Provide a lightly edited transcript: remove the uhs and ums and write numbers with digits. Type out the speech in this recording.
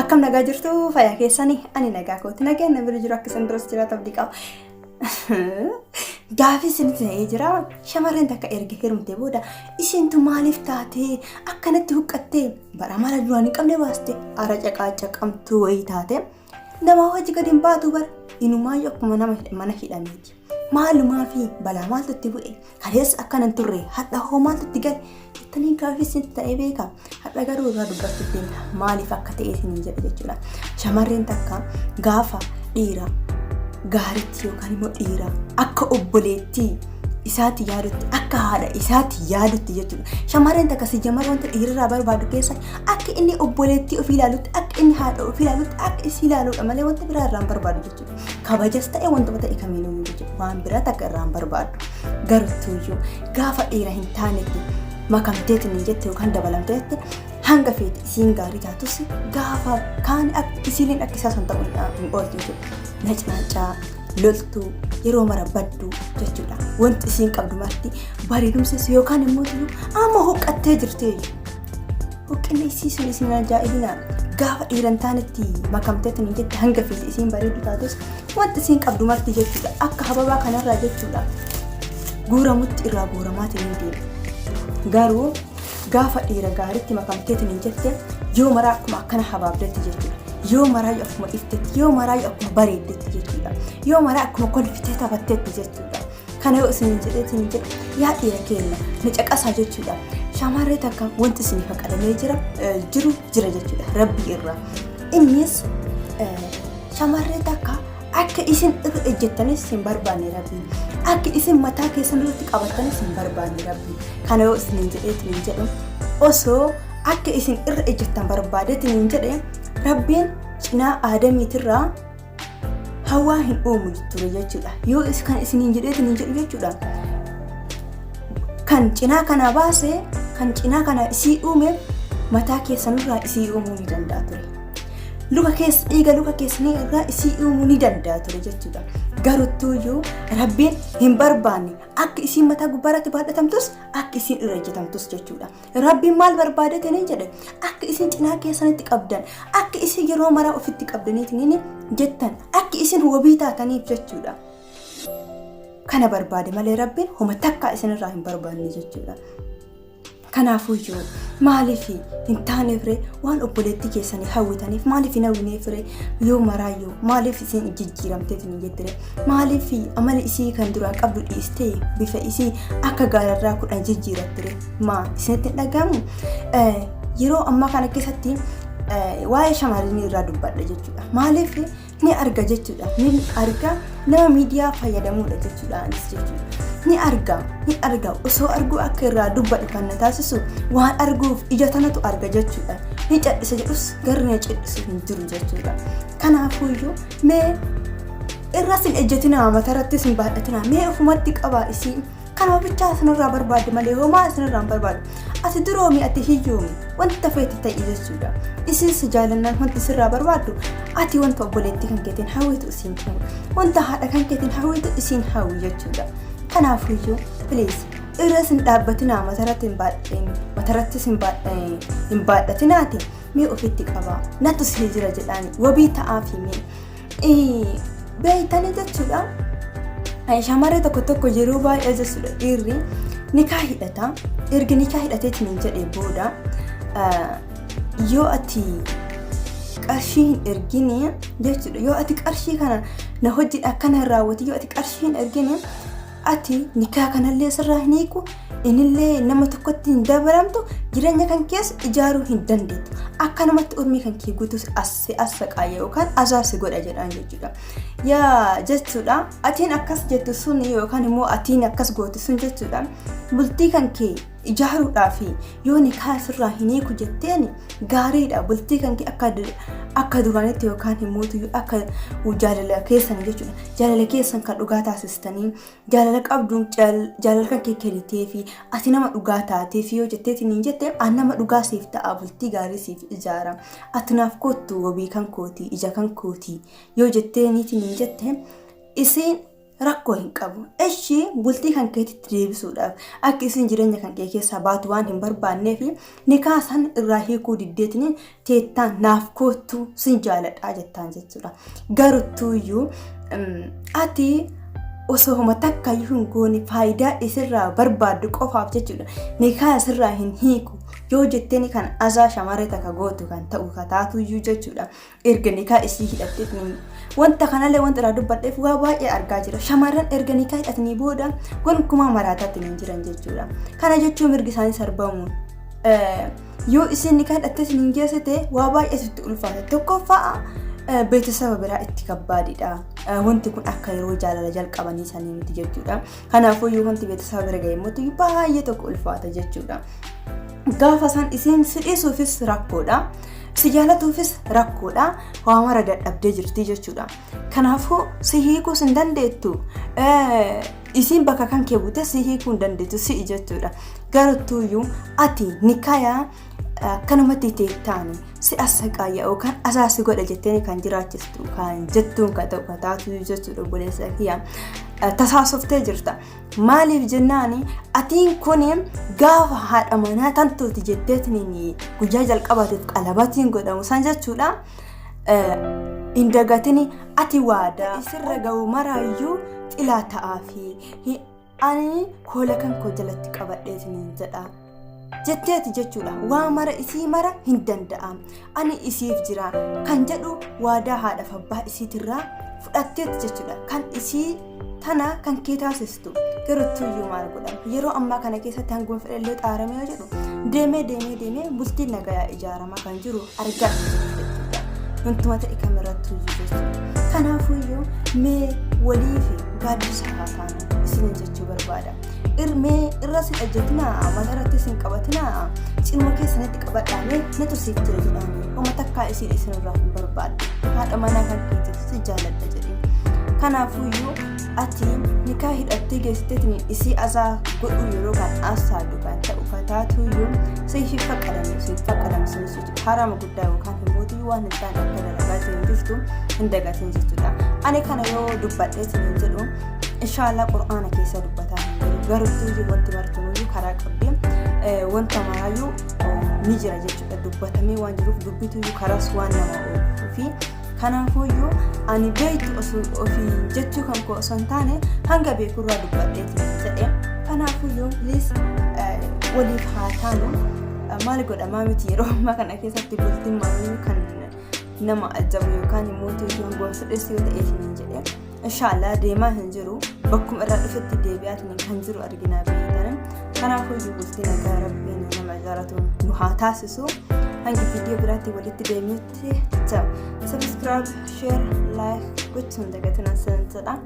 Akkam nagaa jirtu fayyaa keessanii ani nagaa kooti nagaan namni jiru akka sandaros jiraatu abdii qaba. Gaafi sin ta'ee jira shamarreen takka erga heerumtee booda isheentu maaliif taatee akkanatti huqqattee bara mala duraan hin qabne baaste ara caqamtu wayii taate nama hojii gadi hin baatu bara inumaayyuu akkuma nama mana hidhameeti. Maalumaa fi balaa maaltu itti bu'e kaleessa akkanan turre hadha hoo maaltu itti gale jettanii gaafi sin ta'ee beeka hadha garuu irraa dubbachuu deemta maaliif akka ta'e isin jedha jechuudha. Shamarreen takka gaafa dhiira gaaritti yookaan immoo dhiira akka obboleettii isaatti yaadutti akka haadha isaatti yaadutti jechuudha. Shamarreen takka si jamara wanta dhiirarraa barbaadu keessa akka inni obboleettii ofii ilaalutti akka inni haadha ofii ilaalutti akka isii ilaaluudha malee wanta biraa irraa hin barbaadu jechuudha. Kabajas ta'e wanta ta'e kamiinuu jechuudha waan biraa takka irraa hin barbaadu. Garuttuuyyuu gaafa dhiira hin taanetti makamteetiin jette yookaan dabalamteetti hanga feeti isiin gaarii taatus gaafa kaan isiin akka isaa san ta'uu hin ooltu jechuudha. Nacnacaa loltuu yeroo mara badduu jechuudha. Wanti isiin qabdu marti bareedumsis yookaan immoo amma huqqattee jirtee huqqinni isii sun isin ajaa'ibina gaafa dhiiran taanetti makamteetiin jette hanga feeti isiin bareedu taatus wanti isiin qabdu marti jechuudha. Akka hababaa kanarraa jechuudha guuramutti irraa guuramaatiin deema. Garuu gaafa dhiira gaariitti makamteetiin jette yoo maraa akkuma akkana habaabdetti jechuudha. Yoo maraa akkuma iftetti yoo maraa akkuma bareeddetti jechuudha. Yoo maraa akkuma kolfitee taphattetti jechuudha. Kana yoo isin jedheetiin jedhe yaa dhiira keenya ni caqasaa jechuudha. Shamarree takka wanti isin faqadamee jiru jechuudha rabbi irraa. Innis shamarree takka akka isin irra ejjettanis hin barbaanne rabbi. Akka isin mataa keessan irratti qabattanis hin barbaanne rabbi. Kana yoo isin jedheetiin jedhu osoo akka isin irra ejjettan barbaadeetiin jedhe Rabbiin cinaa aadamiitirraa hawaa hin uumu ture jechuudha. Yoo kan isiniin jedheetiin jedhu jechuudha. Kan cinaa kana baasee kan cinaa kana isii uume mataa keessanirraa isii uumuu ni danda'a ture. Dhiiga luka keessanii irraa isii uumuu ni danda'a ture jechuudha. Garuttuuyyuu Rabbiin hin barbaanne akka isiin mataa gubbaarratti baadhatamtus akka isiin irra ejjetamtus jechuudha. Rabbiin maal barbaadeetiin jedhe akka isiin cinaa keessanitti qabdan akka isiin yeroo maraa ofitti qabdaniitiin jettan akka isiin wabii taataniif jechuudha. Kana barbaade malee Rabbiin homa takka isinirraa hin barbaanne jechuudha. Kanaafuyyuu maaliif hin taaneefre waan obboleettii keessanii hawwitaniif maaliif hin hawwineefre yoo maraayyuu maaliif isin jijjiiramteetiin jettire maaliif amala isii kan duraan qabdu dhiistee bifa isii akka gaararraa kudhan jijjiirattire isinitti dhagahamu yeroo ammaa kana keessatti waa'ee shamarranii irraa dubbadha jechuudha. Maaliif ni arga jechuudha. Ni arga nama miidiyaa fayyadamuudha jechuudha anis jechuudha. Ni arga osoo arguu akka irraa dubbadhu kan na taasisu waan arguuf ija tanatu arga jechuudha. Ni cadhisa jedhus garri na cadhisu hin jiru jechuudha. Kanaafuyyuu mee irras hin ejjetinaa matarattis hin baadhatinaa mee ofumatti qabaa isii kanuma bichaa isinirraa barbaadde malee homaa isinirraa hin barbaadu. Ati duroomi ati hiyyoomi wanta feeti ta'e jechuudha. Isiis jaalannaan wanti sirraa barbaaddu ati wanta obboleettii kan keetiin hawwitu isiin hawwi wanta haadha kan keetiin hawwitu isiin hawwi jechuudha. Kanaafuyyuu please irras hin dhaabbatinaa matarattis hin baadhatinaati mee ofitti qabaa natu sii jira jedhaani wabii ta'aafi mee beeytanii jechuudha. Shamarree tokko yeroo baay'ee jechuudha dhiirri nikaa hidhata erga nikaa hidhateetiin jedhee booda yoo ati qarshii hin ergine jechuudha. Yoo ati qarshii kana na hojii akkana raawwati yoo ati qarshii hin ergine ati nikaa kanallee sirraa hin hiiku inillee nama tokkotti hin dabalamtu jireenya kan keessa ijaaruu hin dandeettu. Akkanumatti ormii kan kee guutus as qaayya yookaan azaasi godha jedhaan jechuudha. Yaa jechuudha atiin akkas jettu sun yookaan immoo atiin akkas gootu sun jechuudha bultii kan kee ijaaruudhaaf yoo nikaa sirraa hin hiiku jetteen gaariidha. Bultii kan kee akka duraanitti yookaan immoo akka jaalala keessan jechuudha. Jaalala keessan kan dhugaa taasistanii jaalala qabdu jaalala kan kee kennitee fi ati nama dhugaa taateef yoo jetteetiin hin jette an nama dhugaa siif ta'a bultii gaarii siif ijaara. Ati naaf kottu wabii kan kootii ija kan kootii yoo jetteeniitiin hin jette isiin rakkoo hin qabu. Ishii bultii kan keetitti deebisuudhaaf akka isin jireenya kan kee keessaa baatu waan hin barbaanneef nikaa san irraa hiikuu diddeetini teettaan naaf koottu sin jaaladhaa jettaan jechuudha. Garuttuuyyuu ati osoo takka hin goone faayidaa isirraa barbaaddu qofaaf jechuudha. Nikaa isirraa hin hiiku yoo jetteni kan azaa shamarree takka gootu kan ta'u kataatuyyuu jechuudha. Erga nikaa isii hidhatteetni wanta kanallee wanta irraa dubbadheef waa baay'ee argaa jira. Shamarran erga nikaa hidhatanii booda gonkumaa maraataatti hin jiran jechuudha. Kana jechuun mirgi isaanii sarbamuun yoo isin nikaa hidhatteetiin hin geessite waa baay'ee sitti ulfaata. Tokkoffaa beeksisa biraa itti kabbaadidha. Wanti kun akka yeroo jaalala jalqabanii sanii miti jechuudha. Kanaafuu yoo wanti beeksisa bira ga'e immoo baay'ee tokko ulfaata jechuudha. Gaafa san isin sidhiisuufis rakkoodha. Si jaalatuufis rakkoodha. Waa mara dadhabdee jirti jechuudha. Kanaafuu si hiikuu hin dandeettu. Isin bakka kan kee buute si hiikuu hin dandeettu si'i jechuudha. Garuttuuyyuu ati nikaayaa kanumatti teettaani si asaqaayya yookaan asaasi godha jetteeni kan jiraachistu kan jettuun ka ta'u kataatu jechuudha obboleessa kiyya. Tasaasoftee jirta. Maaliif jennaani atiin kun gaafa haadha manaa tantuuti jetteetiniin guyyaa jalqabaatiif qalabatiin godhamu san jechuudha. Hin dagatini ati waadaa isirra ga'u maraayyuu xilaa ta'aafi ani koola kan koo jalatti qabadheetiniin jedha. Jetteeti jechuudha. Waa mara isii mara hin danda'am. Ani isiif jira kan jedhu waadaa haadhaaf abbaa isiitirraa fudhatteeti jechuudha. Kan isii tana kan kee taasistu garuttuuyyuu maal godhama. Yeroo ammaa kana keessatti hanguma fedhallee xaaramee yoo jedhu deemee bultiin nagayaa ijaaramaa kan jiru argaa jechuudha. Wantuma ta'e kamirrattuuyyuu jechuudha. Kanaafuuyyuu mee walii fi gaaddisa haa taanu isin jechuu barbaada. Irmee irra si ajjatinaa matarratti sin qabatinaa cinuma keessanitti qabadhaamee na tursiif jira jedhaanii homa takkaa isin irraa hin barbaadde haadha manaa kan keetiif si jaaladha jedhee. Kanaafuu ati nikaa hidhattee geessiteetiin isii azaa godhuu yeroo kan asaadu kan ta'u kataatuyyuu siif faqqadamsiin jechuudha. Harama guddaa yookaan himootii waan hin taane akka dalagaa jiran jirtu hin dagatin jechuudha. Ani kana yoo dubbadheetiin jedhu inshallah qur'aana keessa dubbataa hin jiru. Garuttuuyyuu wanti bartuuyyuu karaa qabdee wanta maraayyuu ni jira jechuudha. Dubbatamee waan jiruuf dubbituyyuu karaas waan nama ooluu fi kanaafuuyyuu ani beektu ofii jechuu kan koo osoo hin taane hanga beekurraa dubbadheetiin jedhe. Kanaafuuyyuu please waliif haa taanu. Maal godhamaa miti yeroo ammaa kana keessatti bultiin maamii kan nama ajabu yookaan immoo hanguma fedheessi yoo ta'eetiin jedhe. Inshallah deemaa hin jiru bakkuma irraa dhufetti deebi'aatiin kan jiru arginaa beektan. Kanaafuu bultii nagaa rabbiin nama jaaratu nu haa taasisu. Hangi viidiyoo biraatti walitti deemnutti subscribe, share, like gochuun dagatinaa sanadha.